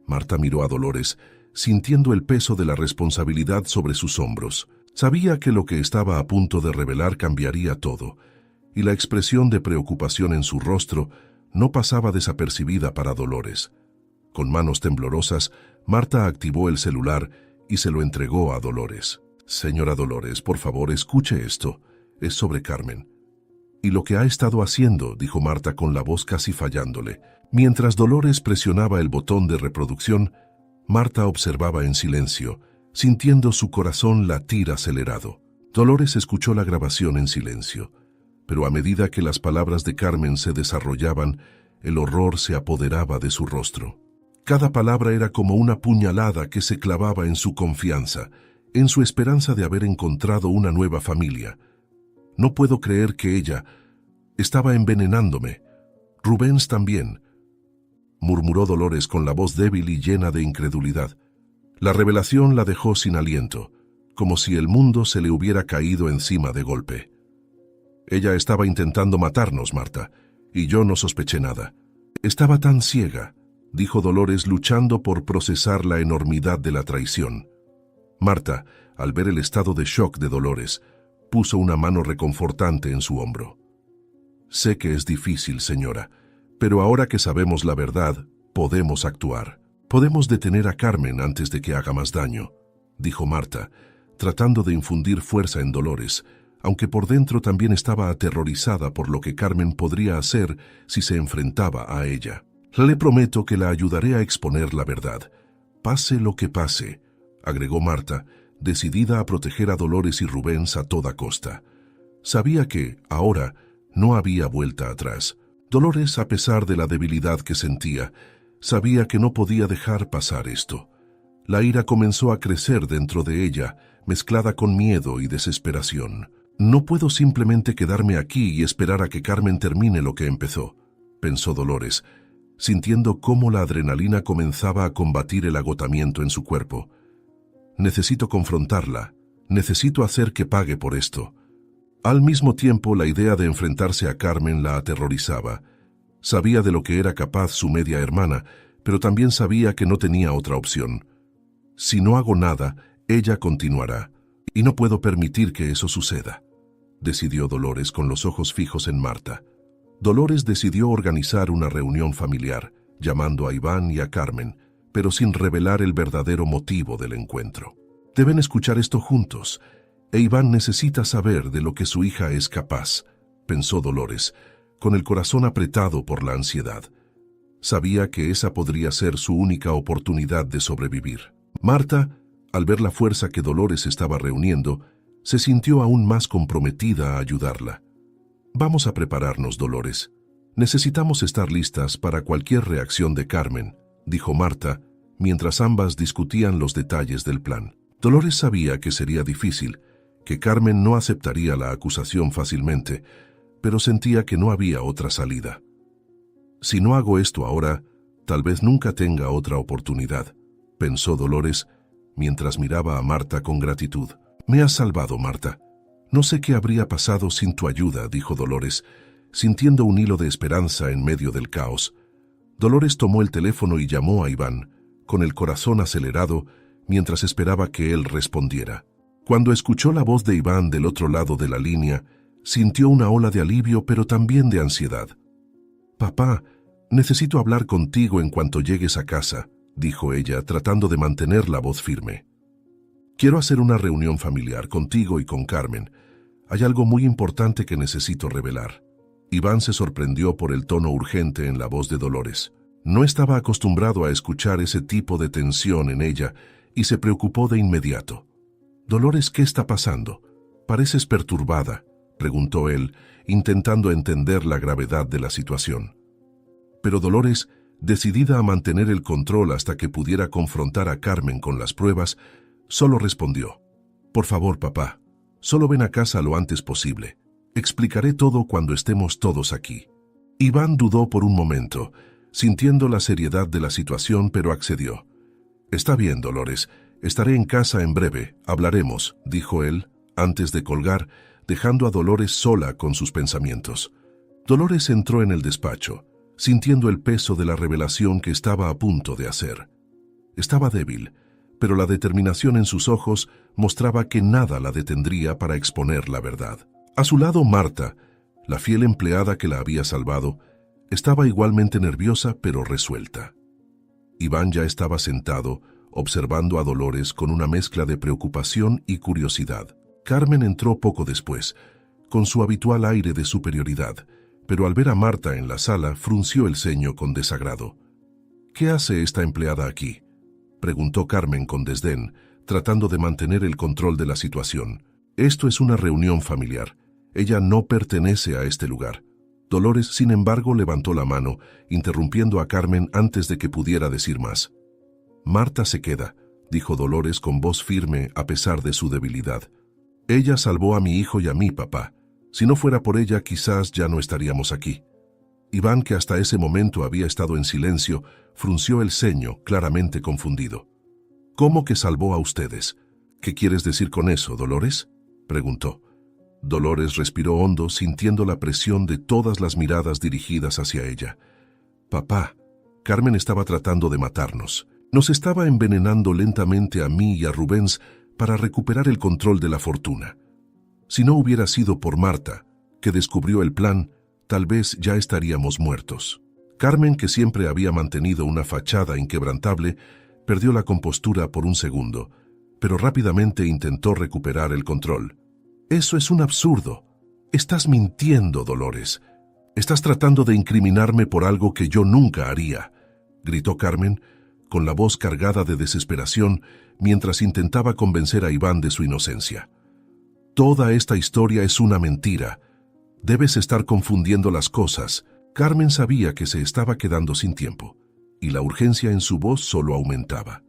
Marta miró a Dolores, sintiendo el peso de la responsabilidad sobre sus hombros. Sabía que lo que estaba a punto de revelar cambiaría todo, y la expresión de preocupación en su rostro no pasaba desapercibida para Dolores. Con manos temblorosas, Marta activó el celular y se lo entregó a Dolores. «Señora Dolores, por favor, escuche esto. Es sobre Carmen». «¿Y lo que ha estado haciendo?», dijo Marta con la voz casi fallándole. Mientras Dolores presionaba el botón de reproducción, Marta observaba en silencio, sintiendo su corazón latir acelerado. Dolores escuchó la grabación en silencio, pero a medida que las palabras de Carmen se desarrollaban, el horror se apoderaba de su rostro. Cada palabra era como una puñalada que se clavaba en su confianza, en su esperanza de haber encontrado una nueva familia. «No puedo creer que ella estaba envenenándome. Rubens también», murmuró Dolores con la voz débil y llena de incredulidad. La revelación la dejó sin aliento, como si el mundo se le hubiera caído encima de golpe. «Ella estaba intentando matarnos, Marta, y yo no sospeché nada. Estaba tan ciega», dijo Dolores, luchando por procesar la enormidad de la traición. Marta, al ver el estado de shock de Dolores, puso una mano reconfortante en su hombro. «Sé que es difícil, señora, pero ahora que sabemos la verdad, podemos actuar. Podemos detener a Carmen antes de que haga más daño», dijo Marta, tratando de infundir fuerza en Dolores, aunque por dentro también estaba aterrorizada por lo que Carmen podría hacer si se enfrentaba a ella. «Le prometo que la ayudaré a exponer la verdad, pase lo que pase», agregó Marta, decidida a proteger a Dolores y Rubens a toda costa. Sabía que, ahora, no había vuelta atrás. Dolores, a pesar de la debilidad que sentía, sabía que no podía dejar pasar esto. La ira comenzó a crecer dentro de ella, mezclada con miedo y desesperación. «No puedo simplemente quedarme aquí y esperar a que Carmen termine lo que empezó», pensó Dolores, sintiendo cómo la adrenalina comenzaba a combatir el agotamiento en su cuerpo. Necesito confrontarla. Necesito hacer que pague por esto. Al mismo tiempo, la idea de enfrentarse a Carmen la aterrorizaba. Sabía de lo que era capaz su media hermana, pero también sabía que no tenía otra opción. Si no hago nada, ella continuará, y no puedo permitir que eso suceda, decidió Dolores con los ojos fijos en Marta. Dolores decidió organizar una reunión familiar, llamando a Iván y a Carmen, pero sin revelar el verdadero motivo del encuentro. Deben escuchar esto juntos, e Iván necesita saber de lo que su hija es capaz, pensó Dolores, con el corazón apretado por la ansiedad. Sabía que esa podría ser su única oportunidad de sobrevivir. Marta, al ver la fuerza que Dolores estaba reuniendo, se sintió aún más comprometida a ayudarla. Vamos a prepararnos, Dolores. Necesitamos estar listas para cualquier reacción de Carmen, dijo Marta, mientras ambas discutían los detalles del plan. Dolores sabía que sería difícil, que Carmen no aceptaría la acusación fácilmente, pero sentía que no había otra salida. Si no hago esto ahora, tal vez nunca tenga otra oportunidad, pensó Dolores, mientras miraba a Marta con gratitud. Me has salvado, Marta. No sé qué habría pasado sin tu ayuda, dijo Dolores, sintiendo un hilo de esperanza en medio del caos. Dolores tomó el teléfono y llamó a Iván, con el corazón acelerado, mientras esperaba que él respondiera. Cuando escuchó la voz de Iván del otro lado de la línea, sintió una ola de alivio pero también de ansiedad. «Papá, necesito hablar contigo en cuanto llegues a casa», dijo ella, tratando de mantener la voz firme. «Quiero hacer una reunión familiar contigo y con Carmen. Hay algo muy importante que necesito revelar». Iván se sorprendió por el tono urgente en la voz de Dolores. No estaba acostumbrado a escuchar ese tipo de tensión en ella y se preocupó de inmediato. «Dolores, ¿qué está pasando? Pareces perturbada», preguntó él, intentando entender la gravedad de la situación. Pero Dolores, decidida a mantener el control hasta que pudiera confrontar a Carmen con las pruebas, solo respondió: «Por favor, papá, solo ven a casa lo antes posible. Explicaré todo cuando estemos todos aquí». Iván dudó por un momento, sintiendo la seriedad de la situación, pero accedió. «Está bien, Dolores. Estaré en casa en breve. Hablaremos», dijo él, antes de colgar, dejando a Dolores sola con sus pensamientos. Dolores entró en el despacho, sintiendo el peso de la revelación que estaba a punto de hacer. Estaba débil, pero la determinación en sus ojos mostraba que nada la detendría para exponer la verdad. A su lado, Marta, la fiel empleada que la había salvado, estaba igualmente nerviosa pero resuelta. Iván ya estaba sentado, observando a Dolores con una mezcla de preocupación y curiosidad. Carmen entró poco después, con su habitual aire de superioridad, pero al ver a Marta en la sala frunció el ceño con desagrado. «¿Qué hace esta empleada aquí?», preguntó Carmen con desdén, tratando de mantener el control de la situación. «Esto es una reunión familiar. Ella no pertenece a este lugar». Dolores, sin embargo, levantó la mano, interrumpiendo a Carmen antes de que pudiera decir más. «Marta se queda», dijo Dolores con voz firme a pesar de su debilidad. «Ella salvó a mi hijo y a mí, papá. Si no fuera por ella, quizás ya no estaríamos aquí». Iván, que hasta ese momento había estado en silencio, frunció el ceño, claramente confundido. «¿Cómo que salvó a ustedes? ¿Qué quieres decir con eso, Dolores?», preguntó. Dolores respiró hondo, sintiendo la presión de todas las miradas dirigidas hacia ella. «Papá, Carmen estaba tratando de matarnos. Nos estaba envenenando lentamente a mí y a Rubens para recuperar el control de la fortuna. Si no hubiera sido por Marta, que descubrió el plan, tal vez ya estaríamos muertos». Carmen, que siempre había mantenido una fachada inquebrantable, perdió la compostura por un segundo, pero rápidamente intentó recuperar el control. «Eso es un absurdo. Estás mintiendo, Dolores. Estás tratando de incriminarme por algo que yo nunca haría», gritó Carmen, con la voz cargada de desesperación, mientras intentaba convencer a Iván de su inocencia. «Toda esta historia es una mentira. Debes estar confundiendo las cosas». Carmen sabía que se estaba quedando sin tiempo, y la urgencia en su voz solo aumentaba.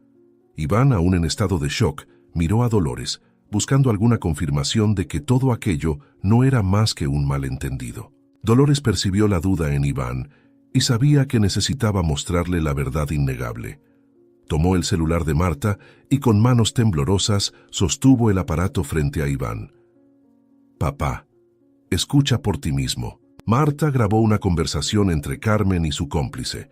Iván, aún en estado de shock, miró a Dolores, buscando alguna confirmación de que todo aquello no era más que un malentendido. Dolores percibió la duda en Iván y sabía que necesitaba mostrarle la verdad innegable. Tomó el celular de Marta y con manos temblorosas sostuvo el aparato frente a Iván. «Papá, escucha por ti mismo». Marta grabó una conversación entre Carmen y su cómplice.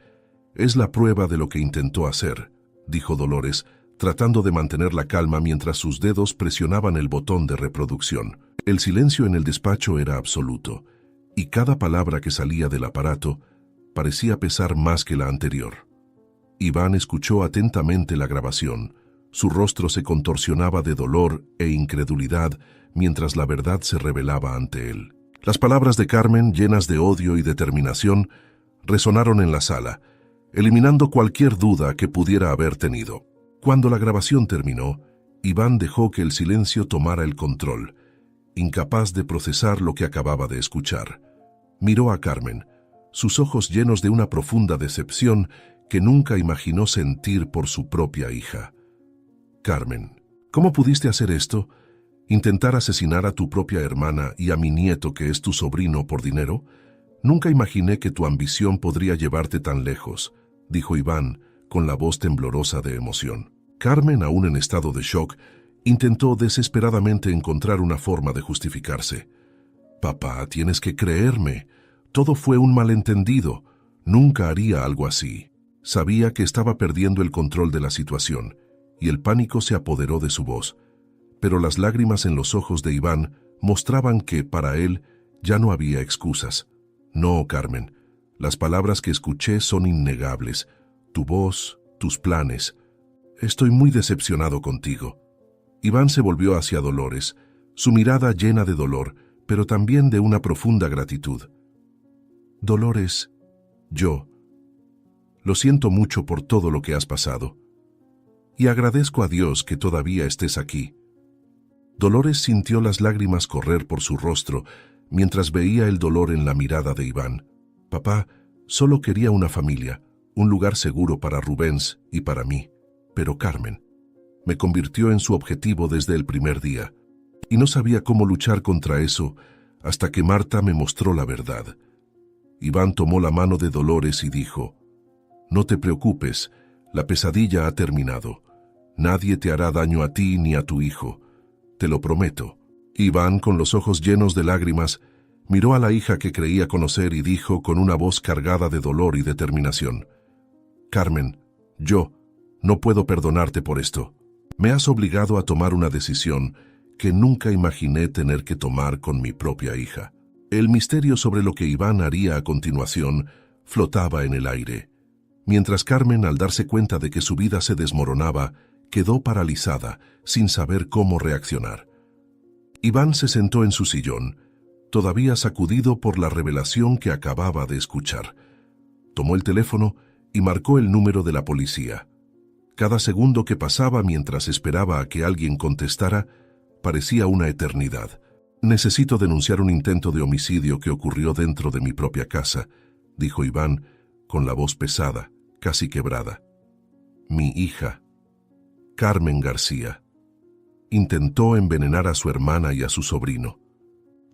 «Es la prueba de lo que intentó hacer», dijo Dolores, tratando de mantener la calma mientras sus dedos presionaban el botón de reproducción. El silencio en el despacho era absoluto, y cada palabra que salía del aparato parecía pesar más que la anterior. Iván escuchó atentamente la grabación. Su rostro se contorsionaba de dolor e incredulidad mientras la verdad se revelaba ante él. Las palabras de Carmen, llenas de odio y determinación, resonaron en la sala, eliminando cualquier duda que pudiera haber tenido. Cuando la grabación terminó, Iván dejó que el silencio tomara el control, incapaz de procesar lo que acababa de escuchar. Miró a Carmen, sus ojos llenos de una profunda decepción que nunca imaginó sentir por su propia hija. «Carmen, ¿cómo pudiste hacer esto? ¿Intentar asesinar a tu propia hermana y a mi nieto que es tu sobrino por dinero? Nunca imaginé que tu ambición podría llevarte tan lejos», dijo Iván con la voz temblorosa de emoción. Carmen, aún en estado de shock, intentó desesperadamente encontrar una forma de justificarse. «Papá, tienes que creerme. Todo fue un malentendido. Nunca haría algo así». Sabía que estaba perdiendo el control de la situación, y el pánico se apoderó de su voz. Pero las lágrimas en los ojos de Iván mostraban que, para él, ya no había excusas. «No, Carmen, las palabras que escuché son innegables. Tu voz, tus planes. Estoy muy decepcionado contigo». Iván se volvió hacia Dolores, su mirada llena de dolor, pero también de una profunda gratitud. «Dolores, lo siento mucho por todo lo que has pasado. Y agradezco a Dios que todavía estés aquí». Dolores sintió las lágrimas correr por su rostro mientras veía el dolor en la mirada de Iván. «Papá, solo quería una familia, un lugar seguro para Rubens y para mí. Pero Carmen me convirtió en su objetivo desde el primer día. Y no sabía cómo luchar contra eso hasta que Marta me mostró la verdad». Iván tomó la mano de Dolores y dijo: «No te preocupes, la pesadilla ha terminado. Nadie te hará daño a ti ni a tu hijo. Te lo prometo». Iván, con los ojos llenos de lágrimas, miró a la hija que creía conocer y dijo con una voz cargada de dolor y determinación: «Carmen, yo no puedo perdonarte por esto. Me has obligado a tomar una decisión que nunca imaginé tener que tomar con mi propia hija». El misterio sobre lo que Iván haría a continuación flotaba en el aire, mientras Carmen, al darse cuenta de que su vida se desmoronaba, quedó paralizada, sin saber cómo reaccionar. Iván se sentó en su sillón, todavía sacudido por la revelación que acababa de escuchar. Tomó el teléfono y marcó el número de la policía. Cada segundo que pasaba mientras esperaba a que alguien contestara parecía una eternidad. «Necesito denunciar un intento de homicidio que ocurrió dentro de mi propia casa», dijo Iván con la voz pesada, casi quebrada. «Mi hija, Carmen García, intentó envenenar a su hermana y a su sobrino».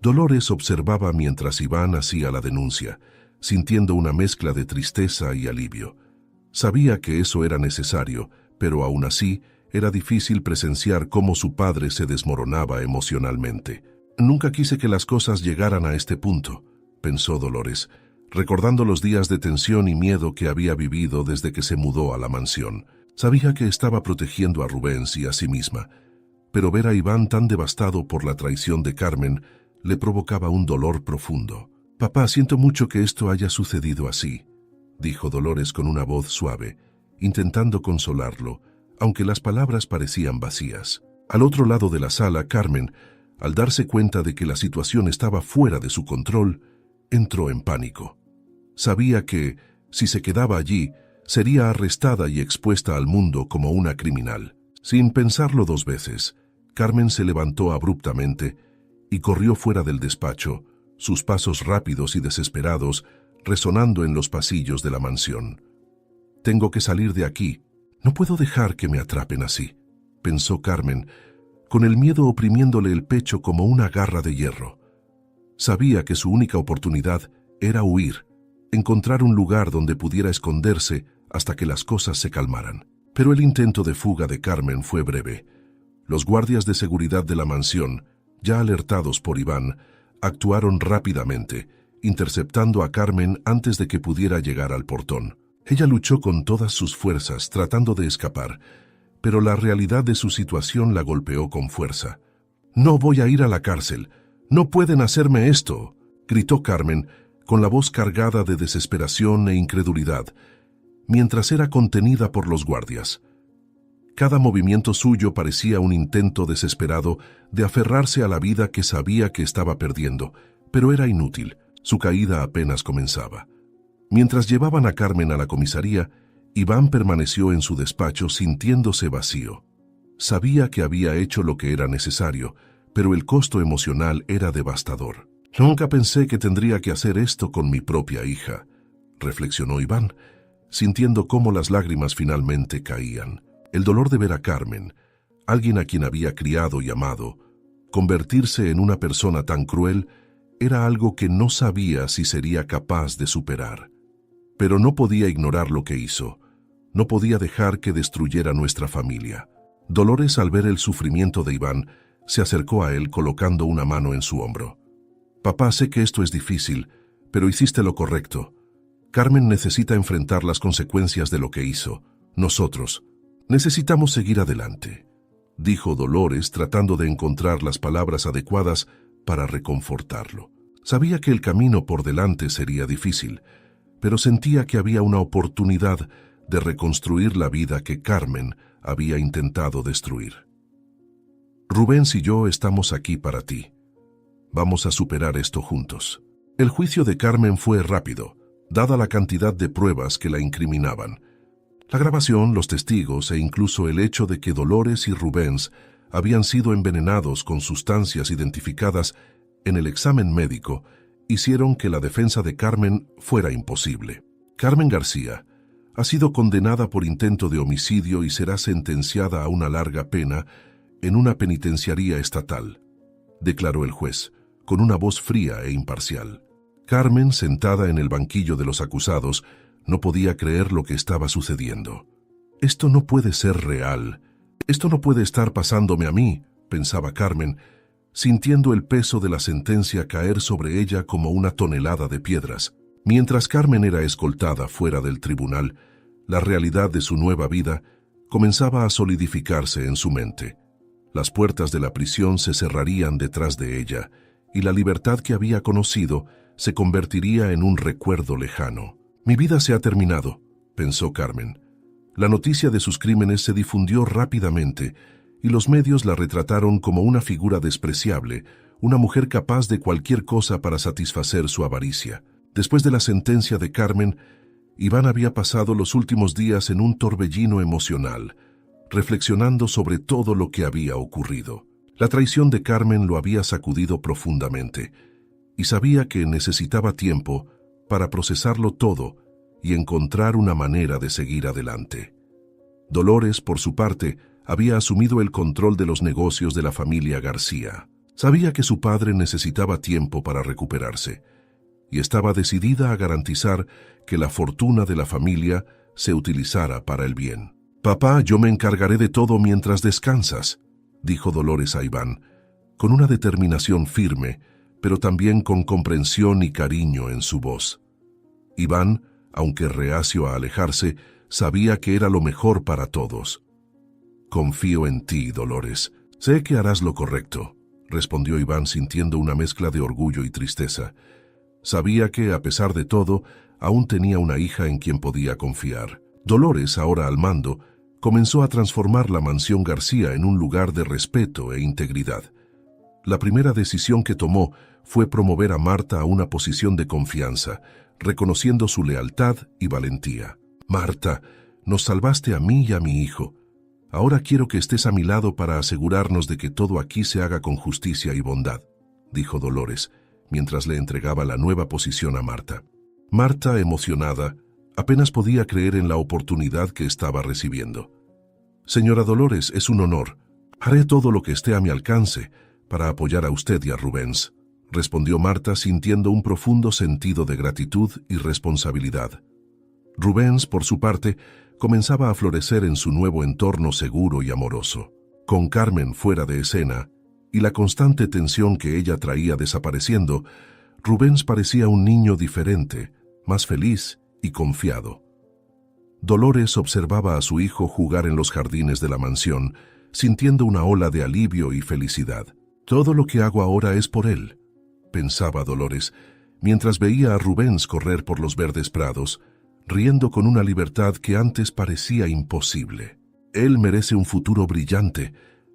Dolores observaba mientras Iván hacía la denuncia, sintiendo una mezcla de tristeza y alivio. Sabía que eso era necesario, pero aún así era difícil presenciar cómo su padre se desmoronaba emocionalmente. «Nunca quise que las cosas llegaran a este punto», pensó Dolores, recordando los días de tensión y miedo que había vivido desde que se mudó a la mansión. Sabía que estaba protegiendo a Rubens y a sí misma, pero ver a Iván tan devastado por la traición de Carmen le provocaba un dolor profundo. «Papá, siento mucho que esto haya sucedido así», dijo Dolores con una voz suave, intentando consolarlo, aunque las palabras parecían vacías. Al otro lado de la sala, Carmen, al darse cuenta de que la situación estaba fuera de su control, entró en pánico. Sabía que, si se quedaba allí, sería arrestada y expuesta al mundo como una criminal. Sin pensarlo dos veces, Carmen se levantó abruptamente y corrió fuera del despacho, sus pasos rápidos y desesperados resonando en los pasillos de la mansión. «Tengo que salir de aquí. No puedo dejar que me atrapen así», pensó Carmen, con el miedo oprimiéndole el pecho como una garra de hierro. Sabía que su única oportunidad era huir, encontrar un lugar donde pudiera esconderse hasta que las cosas se calmaran. Pero el intento de fuga de Carmen fue breve. Los guardias de seguridad de la mansión, ya alertados por Iván, actuaron rápidamente, interceptando a Carmen antes de que pudiera llegar al portón. Ella luchó con todas sus fuerzas tratando de escapar, pero la realidad de su situación la golpeó con fuerza. «No voy a ir a la cárcel. No pueden hacerme esto», gritó Carmen, con la voz cargada de desesperación e incredulidad, mientras era contenida por los guardias. Cada movimiento suyo parecía un intento desesperado de aferrarse a la vida que sabía que estaba perdiendo, pero era inútil. Su caída apenas comenzaba. Mientras llevaban a Carmen a la comisaría, Iván permaneció en su despacho sintiéndose vacío. Sabía que había hecho lo que era necesario, pero el costo emocional era devastador. «Nunca pensé que tendría que hacer esto con mi propia hija», reflexionó Iván, sintiendo cómo las lágrimas finalmente caían. El dolor de ver a Carmen, alguien a quien había criado y amado, convertirse en una persona tan cruel, era algo que no sabía si sería capaz de superar. Pero no podía ignorar lo que hizo. No podía dejar que destruyera nuestra familia. Dolores, al ver el sufrimiento de Iván, se acercó a él colocando una mano en su hombro. «Papá, sé que esto es difícil, pero hiciste lo correcto. Carmen necesita enfrentar las consecuencias de lo que hizo. Nosotros necesitamos seguir adelante», dijo Dolores, tratando de encontrar las palabras adecuadas para reconfortarlo. Sabía que el camino por delante sería difícil, pero sentía que había una oportunidad de reconstruir la vida que Carmen había intentado destruir. «Rubens y yo estamos aquí para ti. Vamos a superar esto juntos». El juicio de Carmen fue rápido, dada la cantidad de pruebas que la incriminaban. La grabación, los testigos e incluso el hecho de que Dolores y Rubens habían sido envenenados con sustancias identificadas en el examen médico hicieron que la defensa de Carmen fuera imposible. Carmen García ha sido condenada por intento de homicidio y será sentenciada a una larga pena en una penitenciaría estatal, declaró el juez, con una voz fría e imparcial. Carmen, sentada en el banquillo de los acusados, no podía creer lo que estaba sucediendo. «Esto no puede ser real. Esto no puede estar pasándome a mí», pensaba Carmen, sintiendo el peso de la sentencia caer sobre ella como una tonelada de piedras. Mientras Carmen era escoltada fuera del tribunal, la realidad de su nueva vida comenzaba a solidificarse en su mente. Las puertas de la prisión se cerrarían detrás de ella, y la libertad que había conocido se convertiría en un recuerdo lejano. «Mi vida se ha terminado», pensó Carmen. La noticia de sus crímenes se difundió rápidamente, y los medios la retrataron como una figura despreciable, una mujer capaz de cualquier cosa para satisfacer su avaricia. Después de la sentencia de Carmen, Iván había pasado los últimos días en un torbellino emocional, reflexionando sobre todo lo que había ocurrido. La traición de Carmen lo había sacudido profundamente, y sabía que necesitaba tiempo para procesarlo todo y encontrar una manera de seguir adelante. Dolores, por su parte, había asumido el control de los negocios de la familia García. Sabía que su padre necesitaba tiempo para recuperarse, y estaba decidida a garantizar que la fortuna de la familia se utilizara para el bien. «Papá, yo me encargaré de todo mientras descansas», dijo Dolores a Iván, con una determinación firme, pero también con comprensión y cariño en su voz. Iván, aunque reacio a alejarse, sabía que era lo mejor para todos. «Confío en ti, Dolores. Sé que harás lo correcto», respondió Iván sintiendo una mezcla de orgullo y tristeza. Sabía que, a pesar de todo, aún tenía una hija en quien podía confiar. Dolores, ahora al mando, comenzó a transformar la mansión García en un lugar de respeto e integridad. La primera decisión que tomó fue promover a Marta a una posición de confianza, reconociendo su lealtad y valentía. «Marta, nos salvaste a mí y a mi hijo. Ahora quiero que estés a mi lado para asegurarnos de que todo aquí se haga con justicia y bondad», dijo Dolores, mientras le entregaba la nueva posición a Marta. Marta, emocionada, apenas podía creer en la oportunidad que estaba recibiendo. «Señora Dolores, es un honor. Haré todo lo que esté a mi alcance para apoyar a usted y a Rubens», respondió Marta sintiendo un profundo sentido de gratitud y responsabilidad. Rubens, por su parte, comenzaba a florecer en su nuevo entorno seguro y amoroso. Con Carmen fuera de escena y la constante tensión que ella traía desapareciendo, Rubens parecía un niño diferente, más feliz y confiado. Dolores observaba a su hijo jugar en los jardines de la mansión, sintiendo una ola de alivio y felicidad. «Todo lo que hago ahora es por él», pensaba Dolores, mientras veía a Rubens correr por los verdes prados, riendo con una libertad que antes parecía imposible. Él merece un futuro brillante,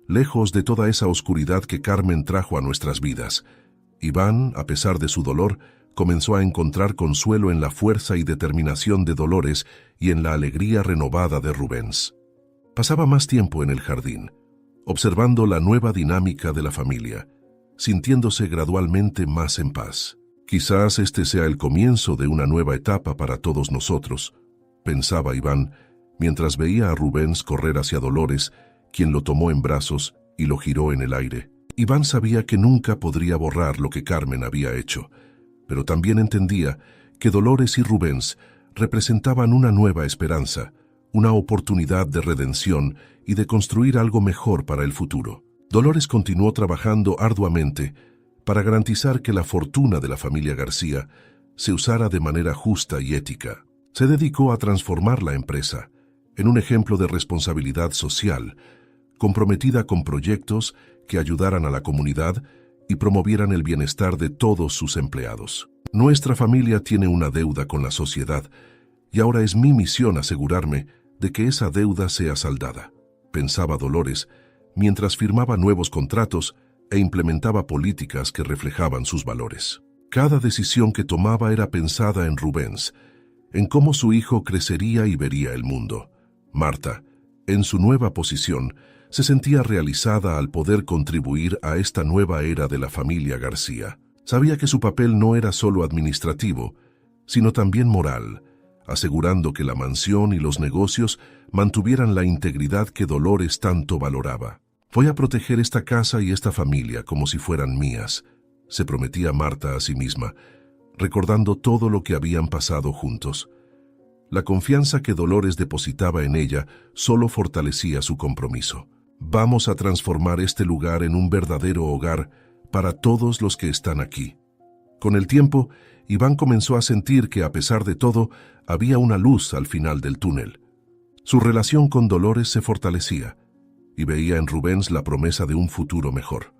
lejos de toda esa oscuridad que Carmen trajo a nuestras vidas. Iván, a pesar de su dolor, comenzó a encontrar consuelo en la fuerza y determinación de Dolores y en la alegría renovada de Rubens. Pasaba más tiempo en el jardín, observando la nueva dinámica de la familia, sintiéndose gradualmente más en paz. «Quizás este sea el comienzo de una nueva etapa para todos nosotros», pensaba Iván, mientras veía a Rubens correr hacia Dolores, quien lo tomó en brazos y lo giró en el aire. Iván sabía que nunca podría borrar lo que Carmen había hecho, pero también entendía que Dolores y Rubens representaban una nueva esperanza, una oportunidad de redención y de construir algo mejor para el futuro. Dolores continuó trabajando arduamente para garantizar que la fortuna de la familia García se usara de manera justa y ética. Se dedicó a transformar la empresa en un ejemplo de responsabilidad social, comprometida con proyectos que ayudaran a la comunidad y promovieran el bienestar de todos sus empleados. «Nuestra familia tiene una deuda con la sociedad y ahora es mi misión asegurarme de que esa deuda sea saldada», pensaba Dolores, mientras firmaba nuevos contratos e implementaba políticas que reflejaban sus valores. Cada decisión que tomaba era pensada en Rubens, en cómo su hijo crecería y vería el mundo. Marta, en su nueva posición, se sentía realizada al poder contribuir a esta nueva era de la familia García. Sabía que su papel no era solo administrativo, sino también moral, asegurando que la mansión y los negocios mantuvieran la integridad que Dolores tanto valoraba. «Voy a proteger esta casa y esta familia como si fueran mías», se prometía Marta a sí misma, recordando todo lo que habían pasado juntos. La confianza que Dolores depositaba en ella solo fortalecía su compromiso. «Vamos a transformar este lugar en un verdadero hogar para todos los que están aquí». Con el tiempo, Iván comenzó a sentir que, a pesar de todo, había una luz al final del túnel. Su relación con Dolores se fortalecía y veía en Rubens la promesa de un futuro mejor.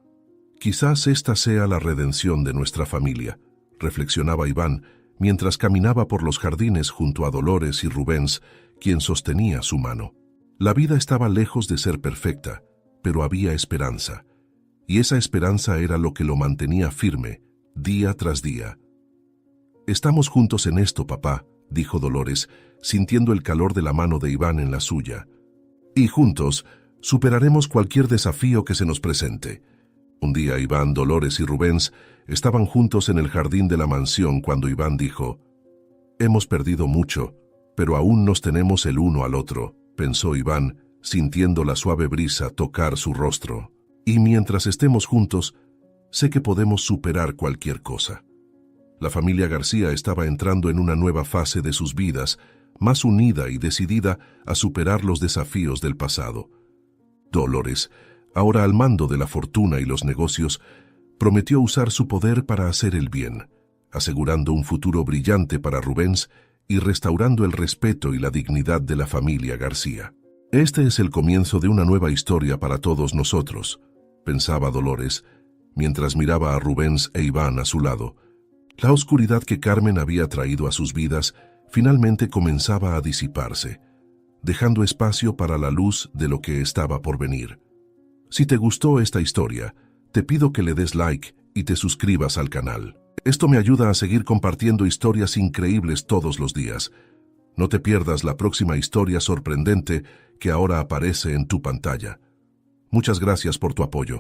«Quizás esta sea la redención de nuestra familia», reflexionaba Iván, mientras caminaba por los jardines junto a Dolores y Rubens, quien sostenía su mano. La vida estaba lejos de ser perfecta, pero había esperanza, y esa esperanza era lo que lo mantenía firme, día tras día. «Estamos juntos en esto, papá», dijo Dolores, sintiendo el calor de la mano de Iván en la suya. «Y juntos superaremos cualquier desafío que se nos presente». Un día Iván, Dolores y Rubens estaban juntos en el jardín de la mansión cuando Iván dijo: «Hemos perdido mucho, pero aún nos tenemos el uno al otro», pensó Iván, sintiendo la suave brisa tocar su rostro. «Y mientras estemos juntos, sé que podemos superar cualquier cosa». La familia García estaba entrando en una nueva fase de sus vidas, más unida y decidida a superar los desafíos del pasado. Dolores, ahora al mando de la fortuna y los negocios, prometió usar su poder para hacer el bien, asegurando un futuro brillante para Rubens y restaurando el respeto y la dignidad de la familia García. «Este es el comienzo de una nueva historia para todos nosotros», pensaba Dolores, mientras miraba a Rubens e Iván a su lado. La oscuridad que Carmen había traído a sus vidas finalmente comenzaba a disiparse, dejando espacio para la luz de lo que estaba por venir. Si te gustó esta historia, te pido que le des like y te suscribas al canal. Esto me ayuda a seguir compartiendo historias increíbles todos los días. No te pierdas la próxima historia sorprendente que ahora aparece en tu pantalla. Muchas gracias por tu apoyo.